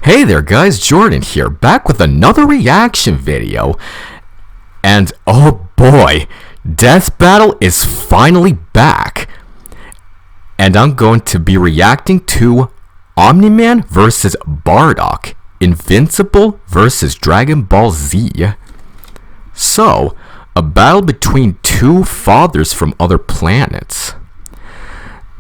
Hey there guys, Jordan here, back with another reaction video. And oh boy, Death Battle is finally back. And I'm going to be reacting to Omni-Man vs. Bardock, Invincible vs. Dragon Ball Z. So, a battle between two fathers from other planets.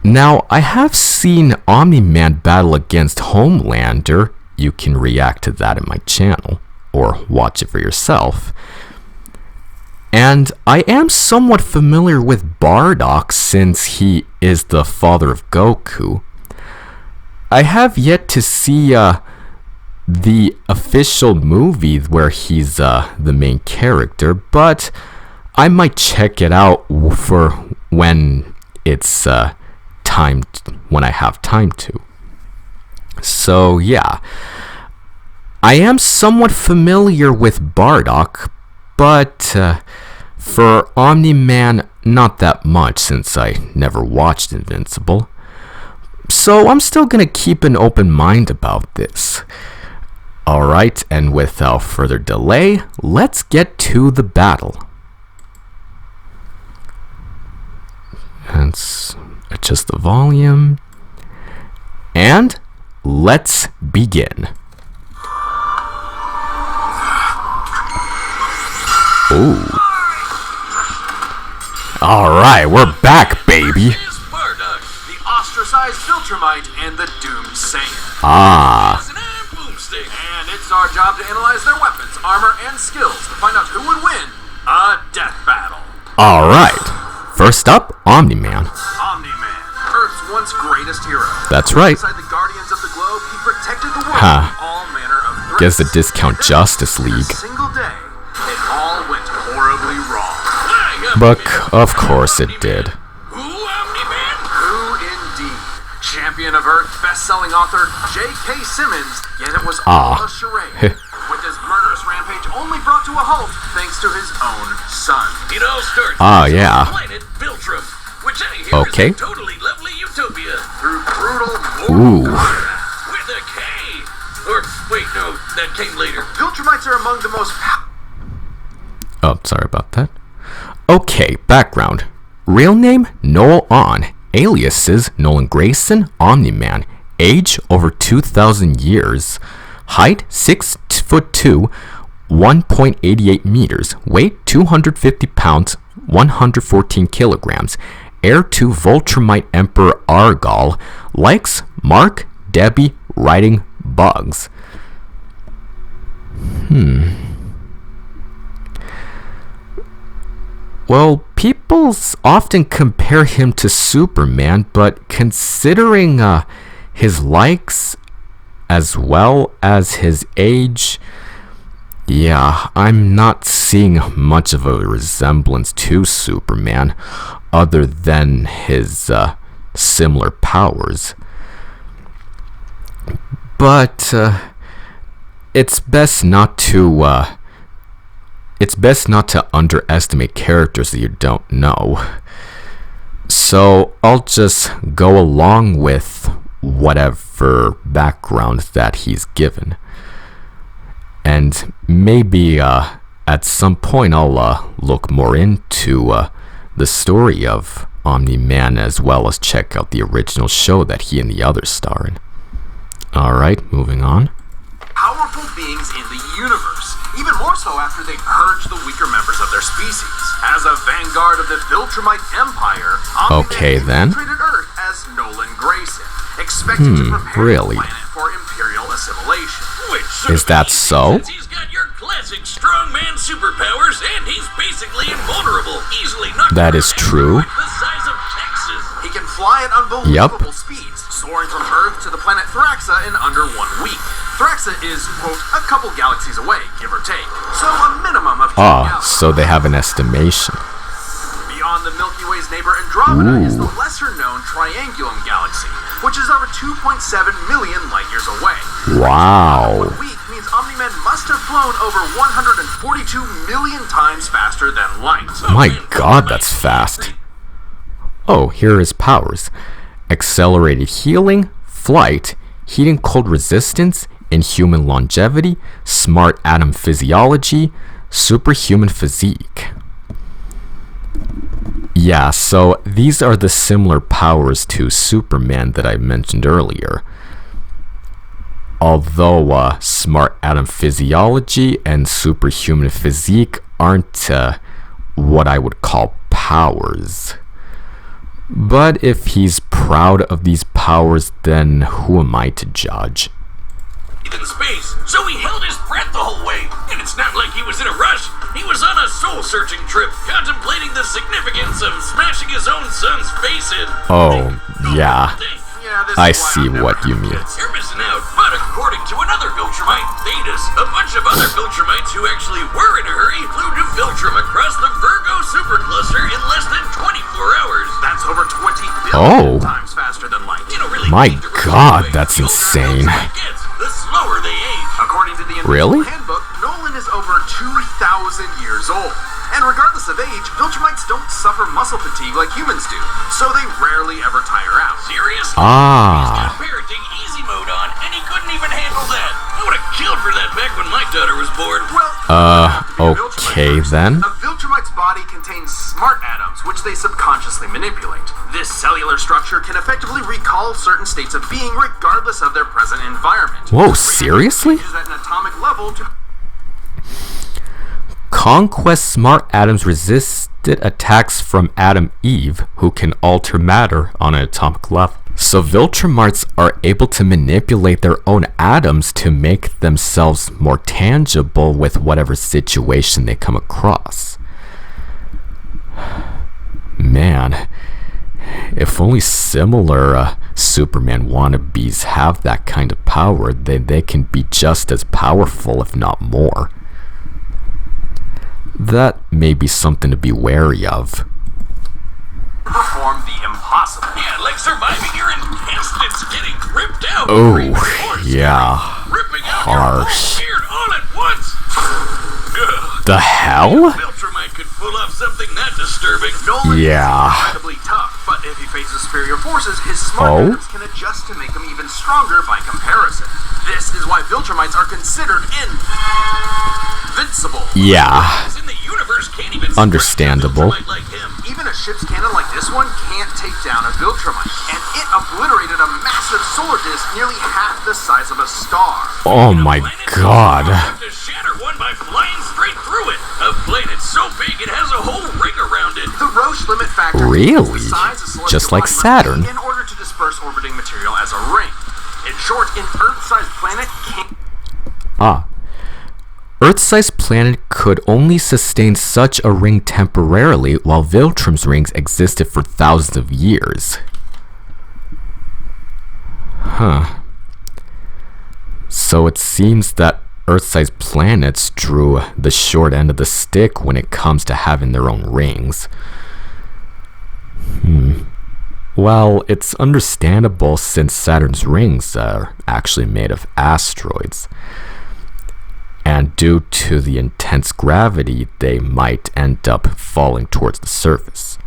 Now, I have seen Omni-Man battle against Homelander. You can react to that in my channel, or watch it for yourself. And I am somewhat familiar with Bardock since he is the father of Goku. I have yet to see the official movie where he's the main character, but I might check it out for when it's when I have time to. So yeah, I am somewhat familiar with Bardock, but for Omni-Man, not that much since I never watched Invincible. So I'm still gonna keep an open mind about this. Alright, and without further delay, let's get to the battle. Let's adjust the volume. And let's begin. Ooh. Alright, we're back, baby. Is Bardock, the ostracized Viltrumite and the doomed Saiyan. Ah. And it's our job to analyze their weapons, armor, and skills to find out who would win a death battle. Alright. First up, Omni-Man. Omni-Man, Earth's once greatest hero. That's right. Inside the Guardians of the Globe, he protected the world from all manner of threats. Guess the Discount Justice League. A single day, it all went horribly wrong. But of course it did. Who, Omni-Man? Who indeed? Champion of Earth, best-selling author J.K. Simmons, yet it was all a charade. With his murderous rampage only brought to a halt thanks to his own son. It all starts on planet Viltrum, which I hear is a totally lovely utopia. Through brutal with a K. Or wait, no, that came later. Viltrumites are among the most Oh, sorry about that. Okay, background. Real name, Noel On. Aliases, Nolan Grayson, Omni-Man. Age, over 2,000 years. Height, 6'2", 1.88 meters. Weight, 250 pounds, 114 kilograms. Heir to Viltrumite Emperor Argal. Likes Mark, Debbie, writing bugs. Well, people often compare him to Superman, but considering his likes as well as his age, yeah, I'm not seeing much of a resemblance to Superman other than his similar powers. But it's best not to underestimate characters that you don't know. So I'll just go along with whatever background that he's given. And maybe at some point I'll look more into the story of Omni-Man as well as check out the original show that he and the others star in. Alright, moving on. Powerful beings in the universe, even more so after they purge the weaker members of their species. As a vanguard of the Viltrumite Empire, Omni-Man treated Earth as Nolan Grayson, expected to prepare the planet for imperial assimilation. Is that so? He's got your classic strongman superpowers, and he's basically invulnerable, easily knocked that is true. The size of Texas. He can fly at unbelievable speeds, soaring from Earth to the planet Thraxa in under 1 week. Thraxa is, quote, a couple galaxies away, give or take. So a minimum of 2 galaxies. So they have an estimation. Beyond the Milky Way's neighbor Andromeda is the lesser-known Triangulum galaxy, which is over 2.7 million light-years away. Wow. 1 week means Omni-Man must have flown over 142 million times faster than light. My God, that's fast. Oh, here are his powers. Accelerated healing, flight, heat and cold resistance, inhuman longevity, smart atom physiology, superhuman physique. Yeah, so these are the similar powers to Superman that I mentioned earlier. Although smart atom physiology and superhuman physique aren't what I would call powers. But if he's proud of these powers, then who am I to judge? In space, so he held his breath the whole way, and it's not like he was in a rush. He was on a soul-searching trip, contemplating the significance of smashing his own son's face in. Oh, yeah. I see what you mean. You're missing out, but according to another Viltrumite, Thetis, a bunch of other Viltrumites who actually were in a hurry flew to Viltrum across the Virgo supercluster in less than 24 hours. That's over 20 billion times faster than light. You don't really My God, that's insane. The slower they age. According to the Really? handbook, Nolan is over 2,000 years old. And regardless of age, Viltrumites don't suffer muscle fatigue like humans do, so they rarely ever tire out. Seriously? He's got parenting easy mode on, and he couldn't even handle that. I would have killed for that back when my daughter was born. Well, okay then. A Viltrumite's body contains smart atoms, which they subconsciously manipulate. This cellular structure can effectively recall certain states of being regardless of their present environment. Whoa, seriously? At an atomic level to Conquest smart atoms resisted attacks from Adam Eve, who can alter matter on an atomic level. So Viltrumites are able to manipulate their own atoms to make themselves more tangible with whatever situation they come across. Man, if only similar Superman wannabes have that kind of power, then they can be just as powerful, if not more. That may be something to be wary of. Perform the impossible. Yeah, like surviving your intestines getting ripped out. Oh, yeah. Ripping out harsh. Your whole beard all at once. The hell? Viltrumite could pull off something that disturbing. Nolan Yeah. is incredibly tough, but if he faces superior forces, his smart atoms can adjust to make him even stronger by comparison. This is why Viltrumites are considered invincible. Yeah. In the universe can't even Understandable. like him. Even a ship's cannon like this one can't take down a Viltrumite, and it obliterated a massive solar disk nearly half the size of a star. Oh my God. To shatter one by flying straight through it. A planet so big it has a whole ring around it. The Roche limit factor Really? is the size a celestial Just like body must Saturn. be in order to disperse orbiting material as a ring. In short, an Earth-sized planet can't. Earth-sized planet could only sustain such a ring temporarily, while Viltrum's rings existed for thousands of years. So it seems that Earth-sized planets drew the short end of the stick when it comes to having their own rings. Well, it's understandable since Saturn's rings are actually made of asteroids. And due to the intense gravity, they might end up falling towards the surface.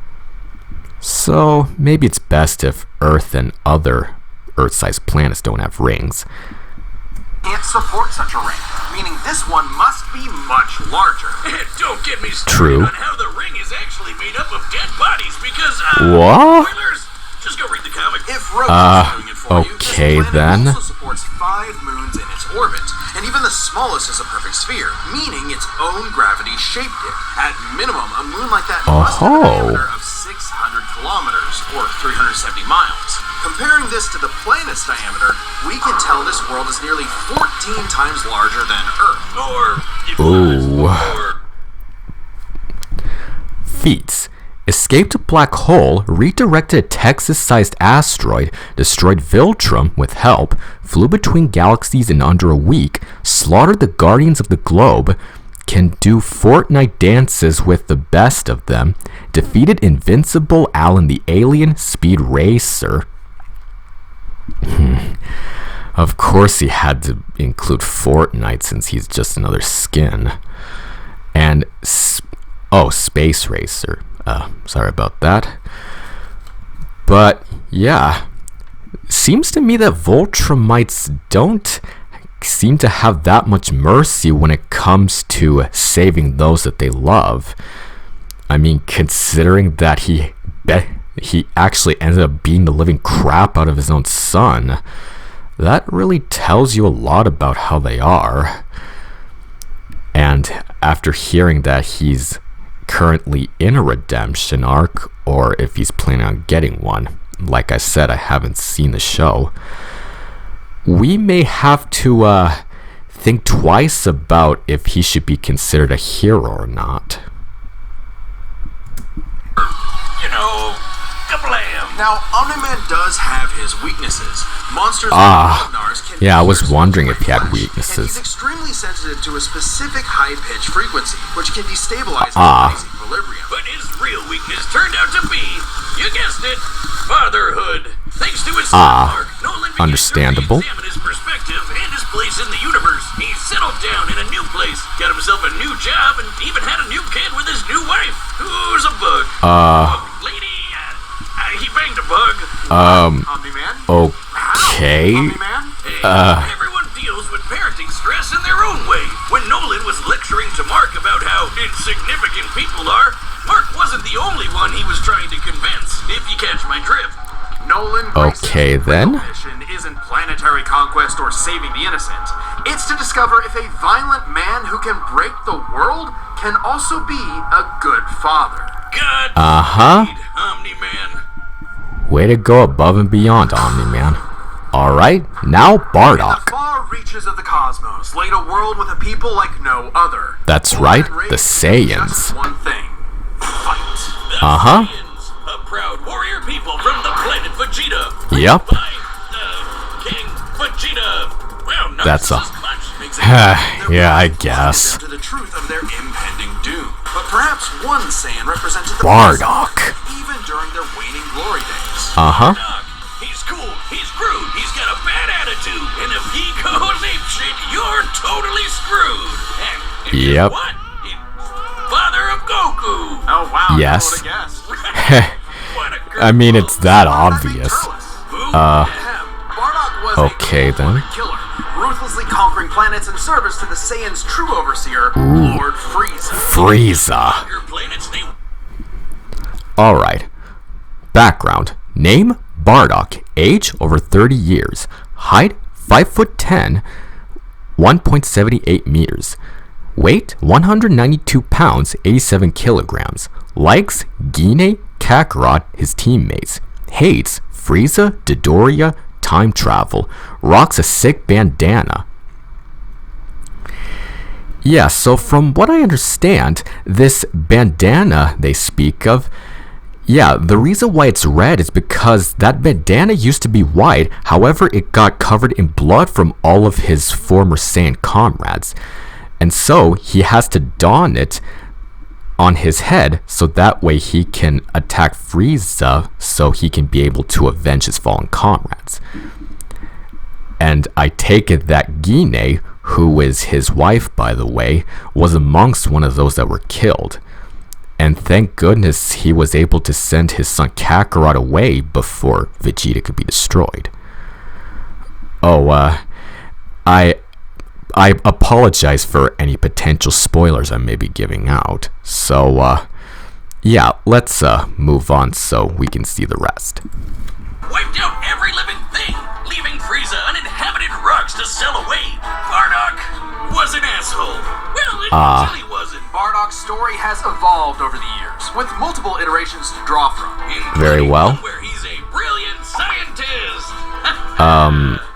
So maybe it's best if Earth and other Earth-sized planets don't have rings. Can't support such a ring, meaning this one must be much larger. Don't get me started on how the ring is actually made up of dead bodies because, what? Spoilers, just go read the comic. If Roche is doing it for you, okay this then. planet also supports 5 moons in its orbit, and even the smallest is a perfect sphere, meaning its own gravity shaped it. At minimum, a moon like that must have a diameter of 600 kilometers, or 370 miles. Comparing this to the planet's diameter, we can tell this world is nearly 14 times larger than Earth. Feats. Escaped a black hole, redirected a Texas-sized asteroid, destroyed Viltrum with help, flew between galaxies in under a week, slaughtered the Guardians of the Globe, can do Fortnite dances with the best of them, defeated Invincible Alan the Alien Speed Racer. Of course he had to include Fortnite since he's just another skin. And, Space Racer. Sorry about that. But, yeah. Seems to me that Viltrumites don't seem to have that much mercy when it comes to saving those that they love. I mean, considering that he actually ended up beating the living crap out of his own son, that really tells you a lot about how they are. And after hearing that he's currently in a redemption arc, or if he's planning on getting one, like I said, I haven't seen the show, we may have to think twice about if he should be considered a hero or not. You know, kablam! Now, Omni-Man does have his weaknesses. Monsters Ah, like Nars can yeah, I was pierce wondering through if he had flesh, weaknesses. And he's extremely sensitive to a specific high-pitched frequency, which can destabilize the Ah. body's equilibrium. But his real weakness turned out to be, you guessed it, fatherhood. Thanks to his son, Mark, Nolan began understandable. to re-examine his perspective and his place in the universe. He settled down in a new place, got himself a new job, and even had a new kid with his new wife, who's a bug. Lady, he banged a bug. Omni-Man? Okay. Omni-Man? Hey, everyone deals with parenting stress in their own way. When Nolan was lecturing to Mark about how insignificant people are, Mark wasn't the only one he was trying to convince, if you catch my drift. Nolan Okay, then. mission isn't planetary conquest or saving the innocent. It's to discover if a violent man who can break the world can also be a good father. God Omni-Man. Way to go above and beyond, Omni-Man. Alright, now In the Bardock. far reaches of the cosmos laid a world with a people like no other. That's Born right, and raised the to do Saiyans. just one thing. Fight. The Uh-huh. Saiyans, a proud warrior people from the planet Vegeta. Yep. By King Vegeta. Well, not That's as a- much. Exactly. Yeah, I guess. To the truth of their impending doom. But perhaps one Saiyan represented the Bardock. present, even during their waning glory days. Uh-huh. Bardock, he's cool, he's crude, he's got a bad attitude, and if he goes apeshit, you're totally screwed. And if you Yep. what? Father of Goku. Oh wow. Yes. What a guess. What a great I mean, it's that Bardock obvious. Bardock was Okay, a then. killer, ruthlessly conquering planets in service to the Saiyan's true overseer, Lord Frieza. Frieza. Your planets, they Alright. Background. Name, Bardock. Age, over 30 years. Height, 5'10", 1.78 meters. Weight, 192 pounds, 87 kilograms. Likes, Gine, Kakarot, his teammates. Hates, Frieza, Dodoria, time travel. Rocks a sick bandana. Yeah, so from what I understand, this bandana they speak of, yeah, the reason why it's red is because that bandana used to be white, however it got covered in blood from all of his former Saiyan comrades. And so he has to don it on his head so that way he can attack Frieza so he can be able to avenge his fallen comrades. And I take it that Gine, who is his wife by the way, was amongst one of those that were killed. And thank goodness he was able to send his son Kakarot away before Vegeta could be destroyed. I apologize for any potential spoilers I may be giving out. So, yeah, let's move on so we can see the rest. wiped out every living thing, leaving Frieza uninhabited rocks to sail away. Bardock was an asshole. Well, it really wasn't. Bardock's story has evolved over the years, with multiple iterations to draw from. Very well. Where he's a brilliant scientist.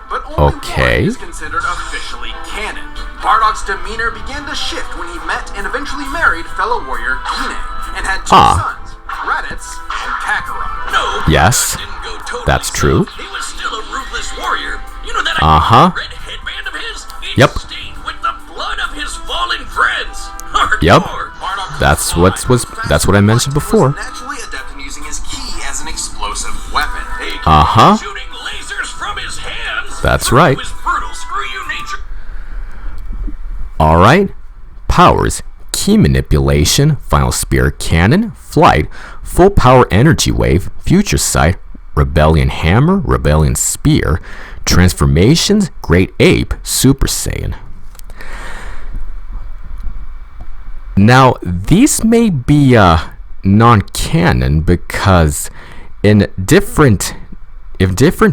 But only Okay. one is considered officially canon. Bardock's demeanor began to shift when he met and eventually married fellow warrior Gine, and had two sons, Raditz and Kakarot. No, Yes, didn't go totally that's true. south. He was still a ruthless warrior. You know that red headband of his? It's Yep. stained with the blood of his fallen friends. Yep. Bardock That's was that's what I mentioned before. was naturally adept in using his ki as an explosive weapon. Shooting lasers from his hands. That's right. Was brutal. Screw you, nature. Alright. Powers. Key manipulation, final spirit cannon, flight, full power energy wave, future sight, rebellion hammer, rebellion spear, Transformations, Great Ape, Super Saiyan. Now, these may be non-canon because in different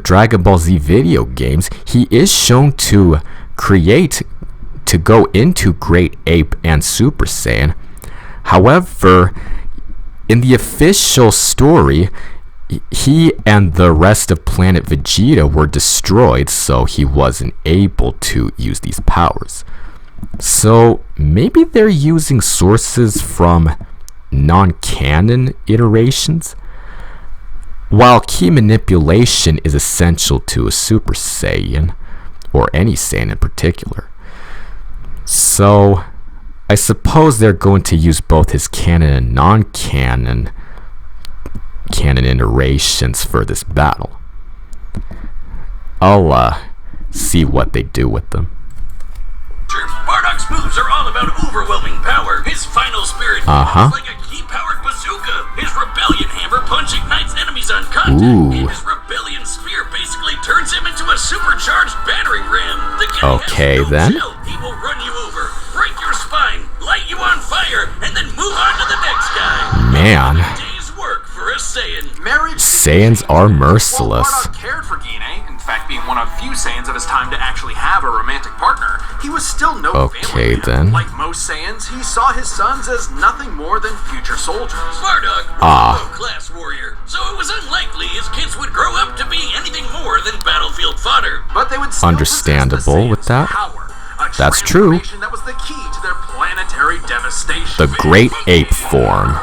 Dragon Ball Z video games, he is shown to go into Great Ape and Super Saiyan. However, in the official story, he and the rest of planet Vegeta were destroyed, so he wasn't able to use these powers. So maybe they're using sources from non-canon iterations. While key manipulation is essential to a Super Saiyan, or any Saiyan in particular. So I suppose they're going to use both his canon and non-canon iterations for this battle. I'll see what they do with them. Bardock's moves are all about overwhelming power. His final spirit is like a key-powered bazooka. His rebellion hammer punch ignites enemies on contact. And his rebellion spear basically turns him into a supercharged battering ram. Okay, then. He will run you over, break your spine, light you on fire, and then move on to the next guy. Man. A day's work for a Saiyan. Saiyans are merciless. While Bardock cared for Gine, in fact being one of few Saiyans of his time to actually have a romantic partner, he was still no family man. Then. Like most Saiyans, he saw his sons as nothing more than future soldiers. Bardock was a low-class warrior, so it was unlikely his kids would grow up to be anything more than battlefield fodder. But they would still understandable with that. Power, that's true. That was the key to their planetary devastation. The Great Ape form.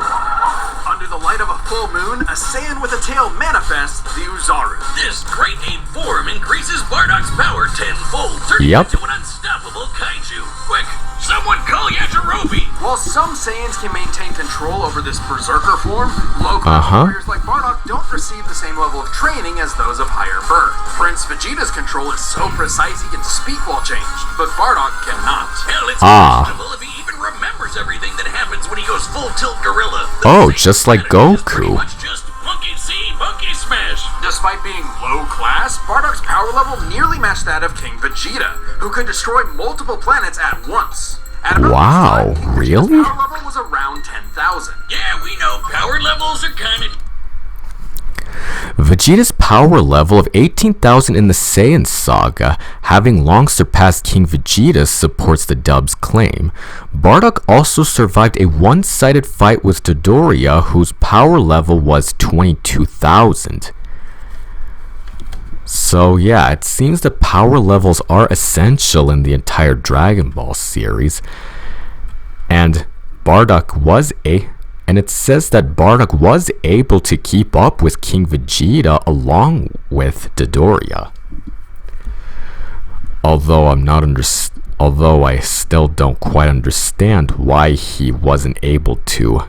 Under the light of a full moon, a Saiyan with a tail manifests the Uzaru. This Great Ape form increases Bardock's power tenfold, turning into an unstoppable kaiju. Quick, someone call Yajirobe! While some Saiyans can maintain control over this berserker form, low-class warriors like Bardock don't receive the same level of training as those of higher birth. Prince Vegeta's control is so precise he can speak while changed, but Bardock cannot. Hell, it's questionable if he even remembers everything that happens when he goes full-tilt gorilla. Just like Goku. Just monkey see, monkey smash. Despite being low class, Bardock's power level nearly matched that of King Vegeta, who could destroy multiple planets at once. At about this time, really? Vegeta's power level was around 10,000. Yeah, we know power levels are kind of... Vegeta's power level of 18,000 in the Saiyan saga, having long surpassed King Vegeta, supports the dub's claim. Bardock also survived a one-sided fight with Dodoria, whose power level was 22,000. So yeah, it seems the power levels are essential in the entire Dragon Ball series. And it says that Bardock was able to keep up with King Vegeta along with Dodoria. Although I still don't quite understand why he wasn't able to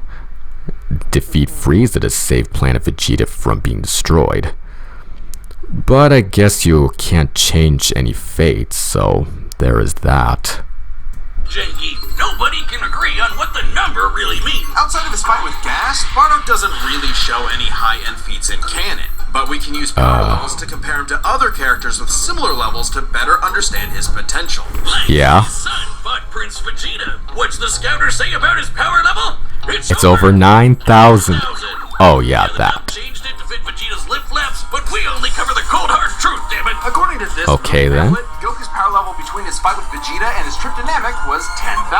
defeat Frieza to save Planet Vegeta from being destroyed. But I guess you can't change any fate, so there is that. Janky, nobody can agree on what the number really means. Outside of his fight with Gas, Bardock doesn't really show any high-end feats in canon, but we can use power levels to compare him to other characters with similar levels to better understand his potential. Like his son fought Prince Vegeta. What's the scouter say about his power level? It's over 9,000. Oh yeah, that. Changed it to fit Vegeta's lip flaps, but we only cover the cold hard truth, damn it. According to this pamphlet, Goku's power level between his fight with Vegeta and his trip to Namek was 10,000.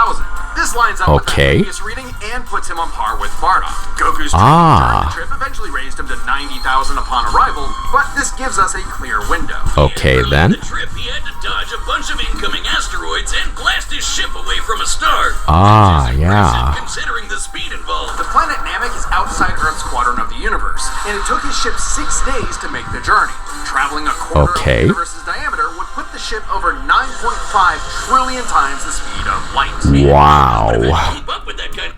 This lines up with the previous reading and puts him on par with Bardock. Goku's trip eventually raised him to 90,000 upon arrival, but this gives us a clear window. Okay, then. The trip, he had to dodge a bunch of incoming asteroids and blast his ship away from a star. Considering the speed involved. The planet Namek is outside Earth's quadrant of the universe, and it took his ship 6 days to make the journey. Traveling a quarter of the universe's diameter would put the ship over 9.5 trillion times the speed of light. Wow. Keep up with that kind.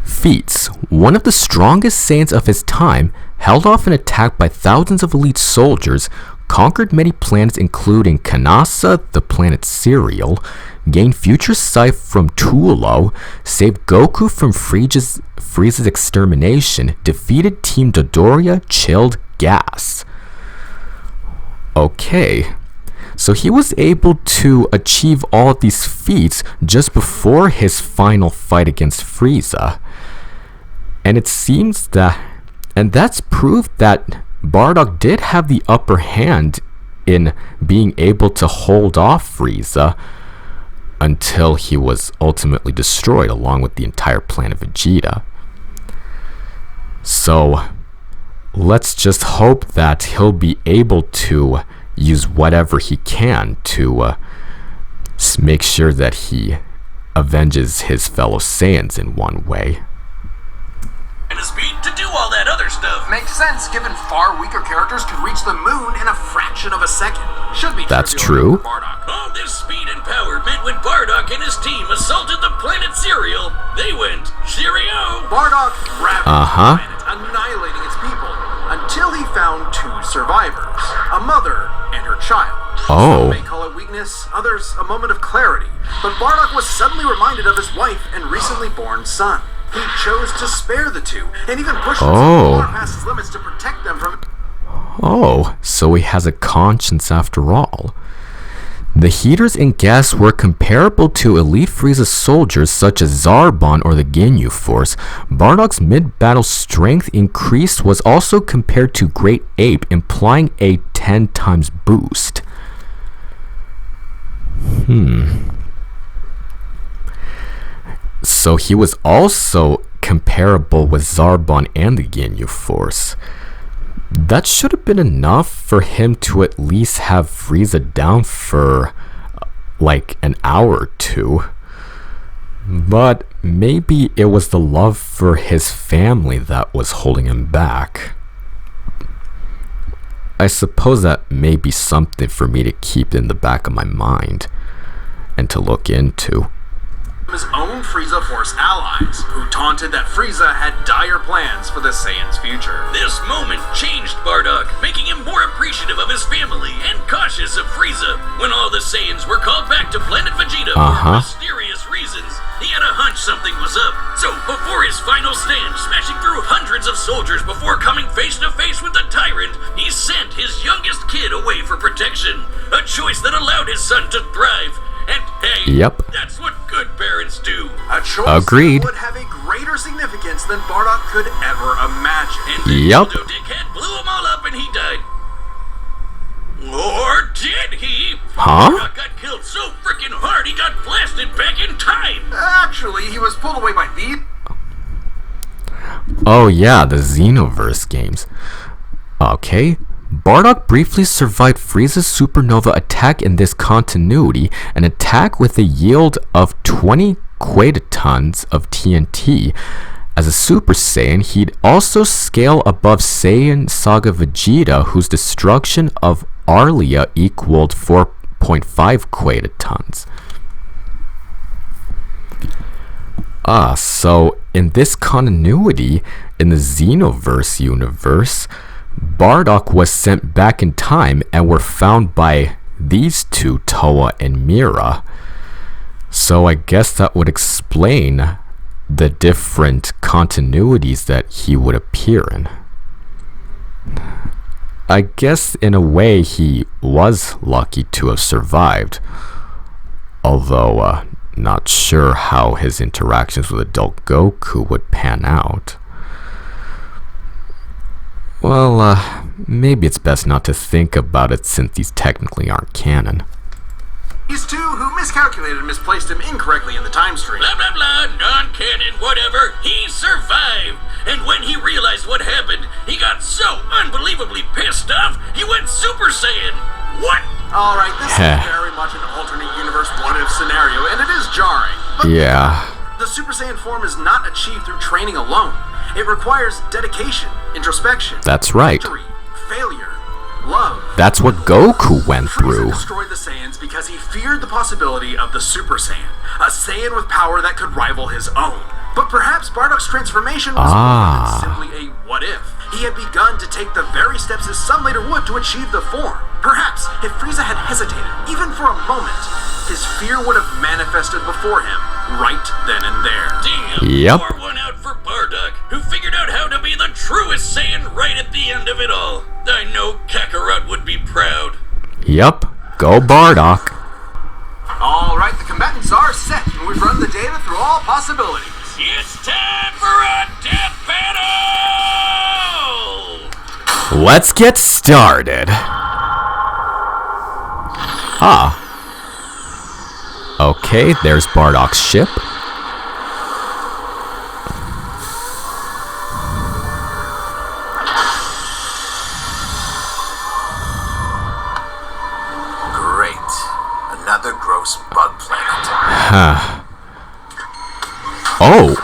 Feats. One of the strongest Saiyans of his time, held off an attack by thousands of elite soldiers, conquered many planets including Kanasa, the planet Cereal, gained future sight from Tulo, saved Goku from Frieza's extermination, defeated Team Dodoria, chilled Gas. Okay, so he was able to achieve all of these feats just before his final fight against Frieza. And it seems that, and that's proof that Bardock did have the upper hand in being able to hold off Frieza until he was ultimately destroyed along with the entire planet Vegeta. So let's just hope that he'll be able to use whatever he can to make sure that he avenges his fellow Saiyans in one way. And his speed to do all that other stuff. Makes sense, given far weaker characters could reach the moon in a fraction of a second. Should be That's trivial true. for Bardock. All this speed and power meant when Bardock and his team assaulted the planet Cereal, they went cheerio. Bardock ravaged the planet, annihilating its people, until he found two survivors, a mother and her child. Oh. Some may call it weakness, others a moment of clarity. But Bardock was suddenly reminded of his wife and recently born son. He chose to spare the two, and even pushed himself far past his limits to protect them from... Oh, so he has a conscience after all. The heaters and gas were comparable to Elite Frieza soldiers such as Zarbon or the Ginyu Force. Bardock's mid-battle strength increase was also compared to Great Ape, implying a 10 times boost. So he was also comparable with Zarbon and the Ginyu Force. That should have been enough for him to at least have Frieza down for like an hour or two. But maybe it was the love for his family that was holding him back. I suppose that may be something for me to keep in the back of my mind and to look into. His own Frieza Force allies, who taunted that Frieza had dire plans for the Saiyans' future. This moment changed Bardock, making him more appreciative of his family and cautious of Frieza. When all the Saiyans were called back to planet Vegeta for mysterious reasons, he had a hunch something was up. So, before his final stand, smashing through hundreds of soldiers before coming face to face with the tyrant, he sent his youngest kid away for protection. A choice that allowed his son to thrive. And hey, that's what good parents do. A choice Agreed. that would have a greater significance than Bardock could ever imagine. And the dickhead blew them all up and he died. Or did he? Bardock got killed so freaking hard he got blasted back in time. Actually, he was pulled away by the... Oh yeah, the Xenoverse games. Okay. Bardock briefly survived Frieza's supernova attack in this continuity, an attack with a yield of 20 quatatons of TNT. As a Super Saiyan, he'd also scale above Saiyan Saga Vegeta, whose destruction of Arlia equaled 4.5 quatatons. So in this continuity, in the Xenoverse universe, Bardock was sent back in time and were found by these two, Toa and Mira. So I guess that would explain the different continuities that he would appear in. I guess in a way he was lucky to have survived, although not sure how his interactions with adult Goku would pan out. Well, maybe it's best not to think about it since these technically aren't canon. These two who miscalculated and misplaced him incorrectly in the time stream. Blah, blah, blah, non-canon, whatever. He survived. And when he realized what happened, he got so unbelievably pissed off, he went Super Saiyan. What? Alright, this is very much an alternate universe what-if scenario, and it is jarring. But the Super Saiyan form is not achieved through training alone. It requires dedication, introspection. That's right. Victory, failure, love. That's what Goku went through. Frieza destroyed the Saiyans because he feared the possibility of the Super Saiyan, a Saiyan with power that could rival his own. But perhaps Bardock's transformation was more than simply a what-if. He had begun to take the very steps his son later would to achieve the form. Perhaps, if Frieza had hesitated, even for a moment, his fear would have manifested before him, right then and there. Damn, pour one out for Bardock, who figured out how to be the truest Saiyan right at the end of it all. I know Kakarot would be proud. Yep, go Bardock. Alright, the combatants are set, and we've run the data through all possibilities. It's time for a death battle! Let's get started. Ah. Okay, there's Bardock's ship. Great. Another gross bug planet. Huh. Oh.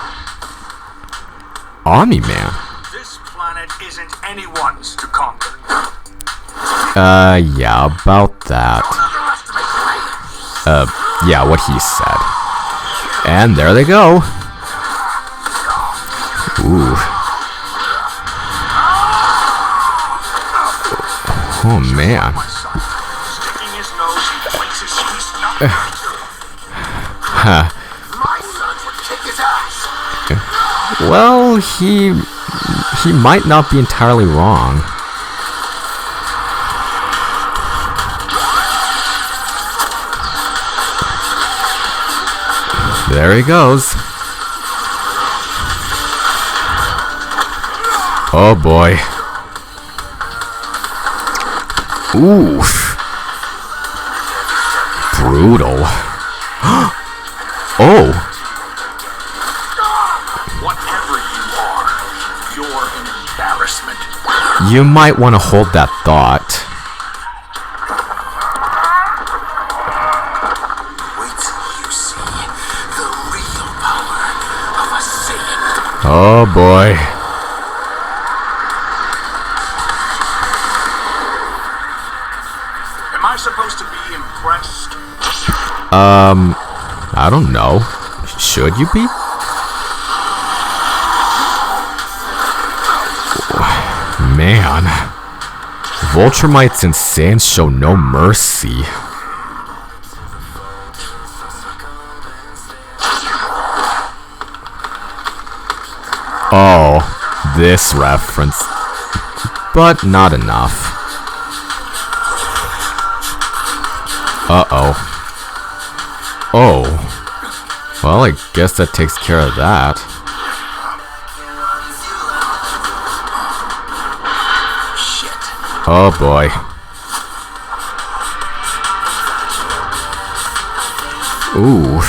Omni-Man. This planet isn't anyone's to conquer. Yeah, about that. Yeah, what he said. And there they go. Ooh. Oh, man. Sticking his nose in places he's not. Huh. My son would kick his ass. Well, he might not be entirely wrong. There he goes. Oh boy. Oof. Brutal. Oh. Whatever you are, you're an embarrassment. You might want to hold that thought. Wait till you see the real power of a Saiyan. Oh boy. Am I supposed to be impressed? I don't know. Should you be? Man. Voltrumites and Saiyans show no mercy. Oh, this reference. But not enough. Uh-oh. Oh. Well, I guess that takes care of that. Oh boy. Ooh.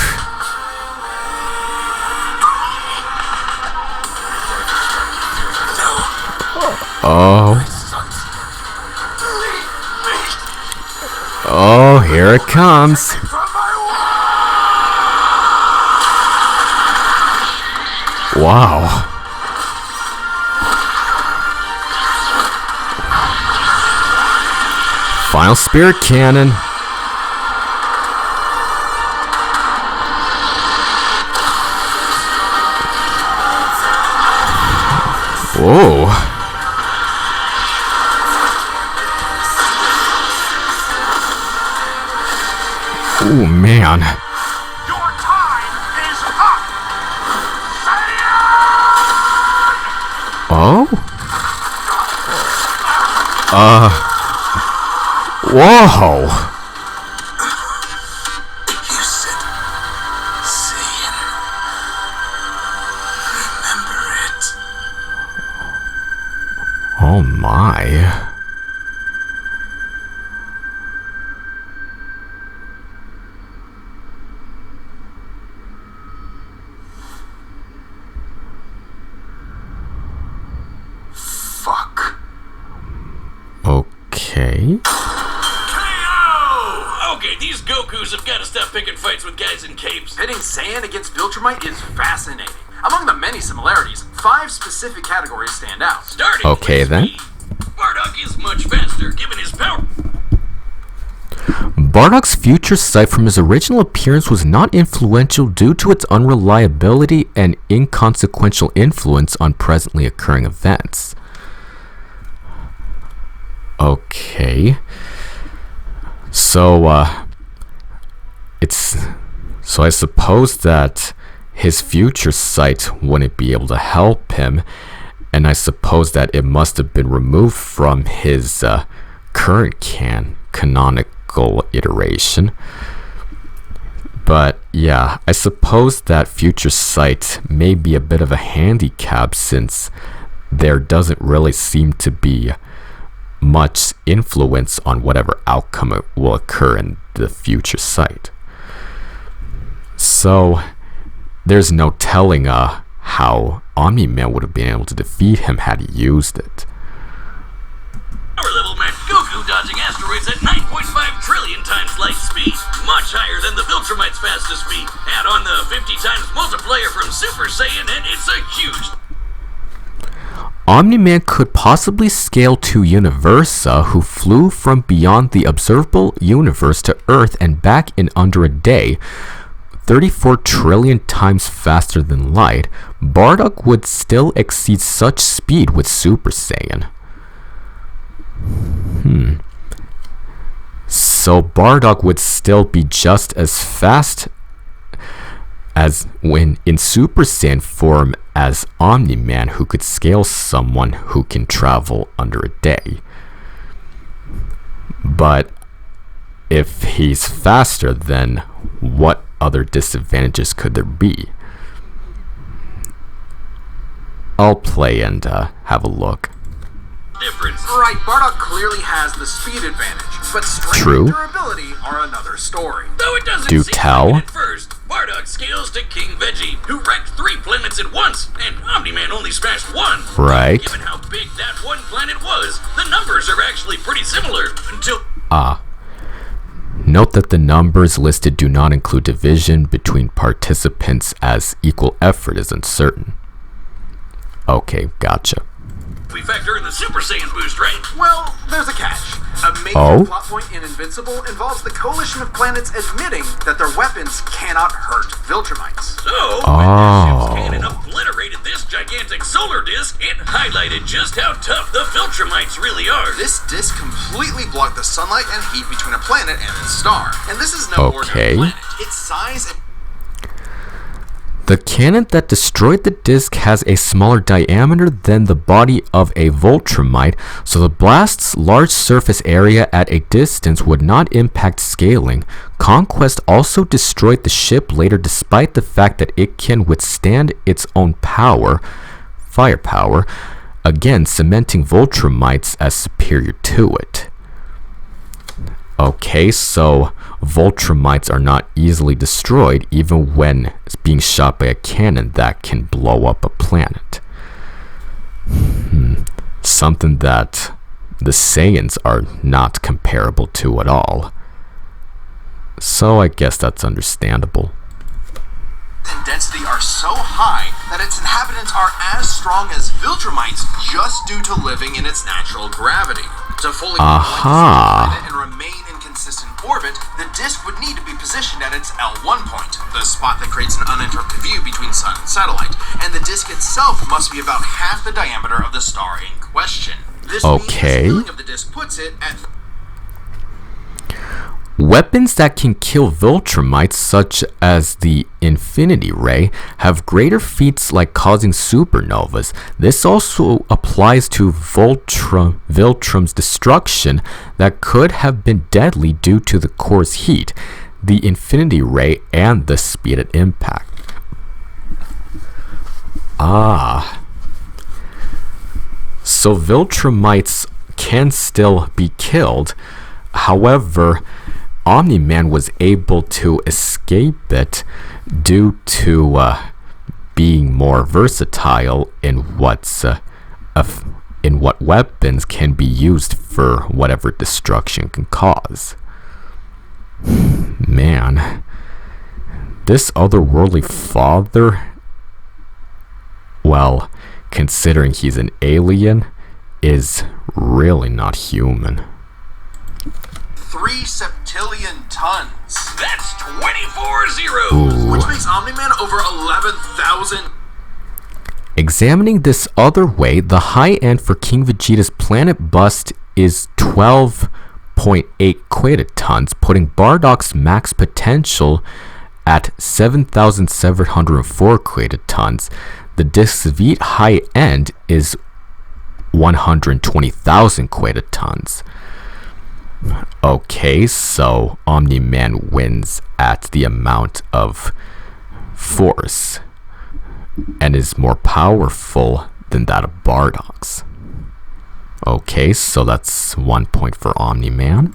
Oh. Oh, here it comes. Wow. Final Spirit Cannon. Whoa. Oh man. Your time is up. Oh? Whoa. You said Saiyan. Remember it. Oh my. Fuck. Okay. KO! Okay, these Gokus have got to stop picking fights with guys in capes. Pitting Saiyan against Viltrumite is fascinating. Among the many similarities, 5 specific categories stand out. Starting Okay, with then. speed. Bardock is much faster, given his power. Bardock's future sight from his original appearance was not influential due to its unreliability and inconsequential influence on presently occurring events. Okay. So, I suppose that his future sight wouldn't be able to help him, and I suppose that it must have been removed from his current canonical iteration. But yeah, I suppose that future sight may be a bit of a handicap since there doesn't really seem to be much influence on whatever outcome will occur in the future sight. So there's no telling how Omni-Man would have been able to defeat him had he used it. Power level matched Goku dodging asteroids at 9.5 trillion times light speed, much higher than the Viltrumite's fastest speed. Add on the 50 times multiplier from Super Saiyan and it's a huge... Omni-Man could possibly scale to Universa, who flew from beyond the observable universe to Earth and back in under a day, 34 trillion times faster than light. Bardock would still exceed such speed with Super Saiyan. So Bardock would still be just as fast as when in Super Saiyan form as Omni-Man, who could scale someone who can travel under a day. But if he's faster, then what other disadvantages could there be? I'll play and have a look. Difference. Right, Bardock clearly has the speed advantage, but strength and durability are another story. Though it doesn't Do seem tell. like it at first, Bardock scales to King Veggie, who wrecked 3 planets at once, and Omni-Man only smashed 1. Right. Given how big that one planet was, the numbers are actually pretty similar until... Note that the numbers listed do not include division between participants, as equal effort is uncertain. Okay, gotcha. we factor in the Super Saiyan boost, right? Well, there's a catch. A major plot point in Invincible involves the coalition of planets admitting that their weapons cannot hurt Viltrumites. So, when their ship's cannon obliterated this gigantic solar disk, it highlighted just how tough the Viltrumites really are. This disk completely blocked the sunlight and heat between a planet and its star. And this is no ordinary planet. Its size and the cannon that destroyed the disk has a smaller diameter than the body of a Viltrumite, so the blast's large surface area at a distance would not impact scaling. Conquest also destroyed the ship later despite the fact that it can withstand its own firepower, again cementing Viltrumites as superior to it. Okay, so Viltrumites are not easily destroyed even when being shot by a cannon that can blow up a planet. Something that the Saiyans are not comparable to at all. So I guess that's understandable. and density are so high that its inhabitants are as strong as Viltrumites just due to living in its natural gravity. To fully planet and remain in consistent orbit, the disk would need to be positioned at its L1 point, the spot that creates an uninterrupted view between sun and satellite, and the disk itself must be about half the diameter of the star in question. This means the scaling of the disk puts it at... Weapons that can kill Viltrumites, such as the Infinity Ray, have greater feats like causing supernovas. This also applies to Viltrum's destruction that could have been deadly due to the core's heat, the Infinity Ray, and the speed at impact. So Viltrumites can still be killed. However, Omni-Man was able to escape it due to being more versatile in what weapons can be used for whatever destruction can cause. Man, this otherworldly father, well, considering he's an alien, is really not human. 3 septillion tons. That's 24 zeros. Which makes Omni-Man over 11,000. Examining this other way, the high end for King Vegeta's planet bust is 12.8 quitatons, putting Bardock's max potential at 7,704 quitatons. The disk's V high end is 120,000 quitatons. Okay, so Omni-Man wins at the amount of force and is more powerful than that of Bardock's. Okay, so that's 1 point for Omni-Man.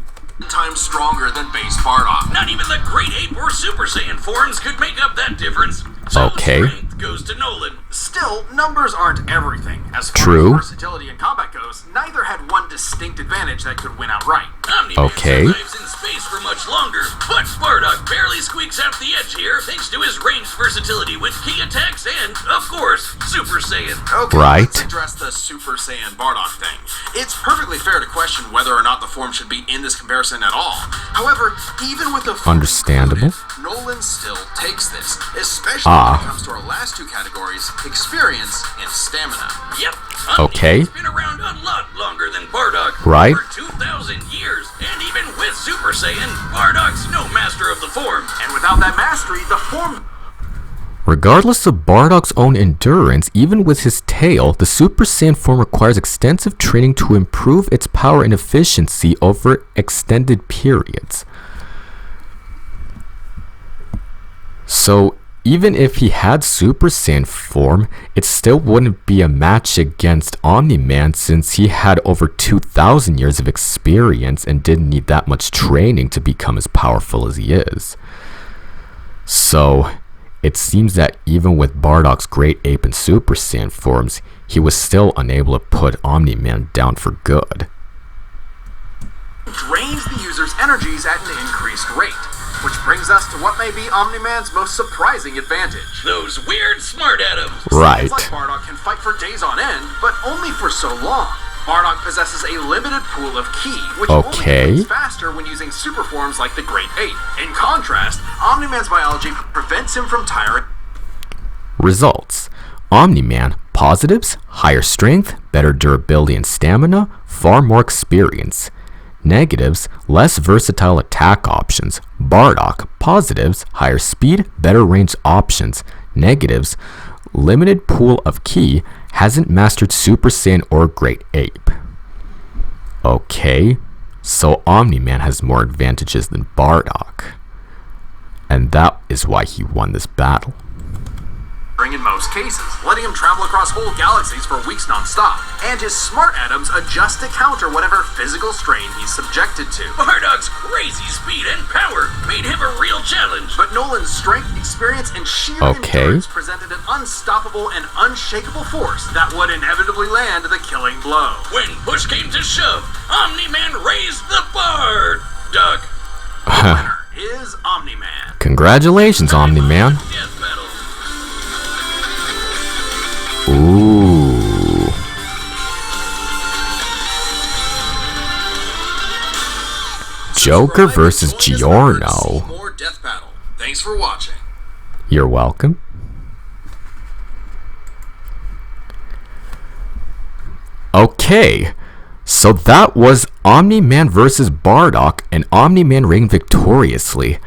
Times stronger than base Bardock. Not even the Great Ape or Super Saiyan forms could make up that difference. So Okay. strength goes to Nolan. Still, numbers aren't everything. As far True. as versatility in combat goes, neither had one distinct advantage that could win outright. Omni-Man Okay. survives in space for much longer, but Bardock barely squeaks out the edge here thanks to his ranged versatility with key attacks and, of course, Super Saiyan. Okay, Right. let's address the Super Saiyan Bardock thing. It's perfectly fair to question whether or not the form should be in this comparison at all. However, even with the form Understandable. included, Nolan still takes this, especially when it comes to our last two categories, experience and stamina. Yep. Okay. Omni-Man's been around a lot longer than Bardock. Right. For 2,000 years. And even with Super Saiyan, Bardock's no master of the form. And without that mastery, the form... Regardless of Bardock's own endurance, even with his tail, the Super Saiyan form requires extensive training to improve its power and efficiency over extended periods. So, even if he had Super Saiyan form, it still wouldn't be a match against Omni-Man since he had over 2,000 years of experience and didn't need that much training to become as powerful as he is. So, it seems that even with Bardock's Great Ape and Super Saiyan forms, he was still unable to put Omni-Man down for good. drains the user's energies at an increased rate. Which brings us to what may be Omni-Man's most surprising advantage. Those weird smart atoms. Right. Seems like Bardock can fight for days on end, but only for so long. Bardock possesses a limited pool of ki, which only becomes faster when using super forms like the Great Ape. In contrast, Omni-Man's biology prevents him from tiring. Results. Omni-Man, positives, higher strength, better durability and stamina, far more experience. Negatives, less versatile attack options. Bardock, positives, higher speed, better range options. Negatives, limited pool of ki, hasn't mastered Super Saiyan or Great Ape. Okay, so Omni-Man has more advantages than Bardock. And that is why he won this battle. In most cases, letting him travel across whole galaxies for weeks non-stop. And his smart atoms adjust to counter whatever physical strain he's subjected to. Bardock's crazy speed and power made him a real challenge. But Nolan's strength, experience, and sheer endurance presented an unstoppable and unshakable force that would inevitably land the killing blow. When push came to shove, Omni-Man raised the bar. Duck. The winner is Omni-Man. Congratulations, Omni-Man. Death battle. Ooh. Joker versus Giorno. More Death Battle. Thanks for watching. You're welcome. Okay, so that was Omni-Man versus Bardock, and Omni-Man reigned victoriously.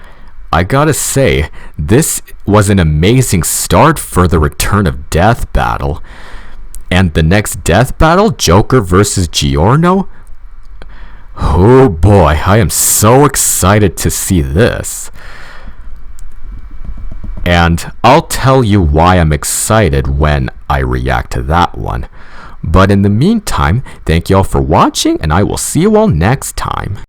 I gotta say, this was an amazing start for the return of Death Battle. And the next Death Battle, Joker versus Giorno? Oh boy, I am so excited to see this. And I'll tell you why I'm excited when I react to that one. But in the meantime, thank you all for watching, and I will see you all next time.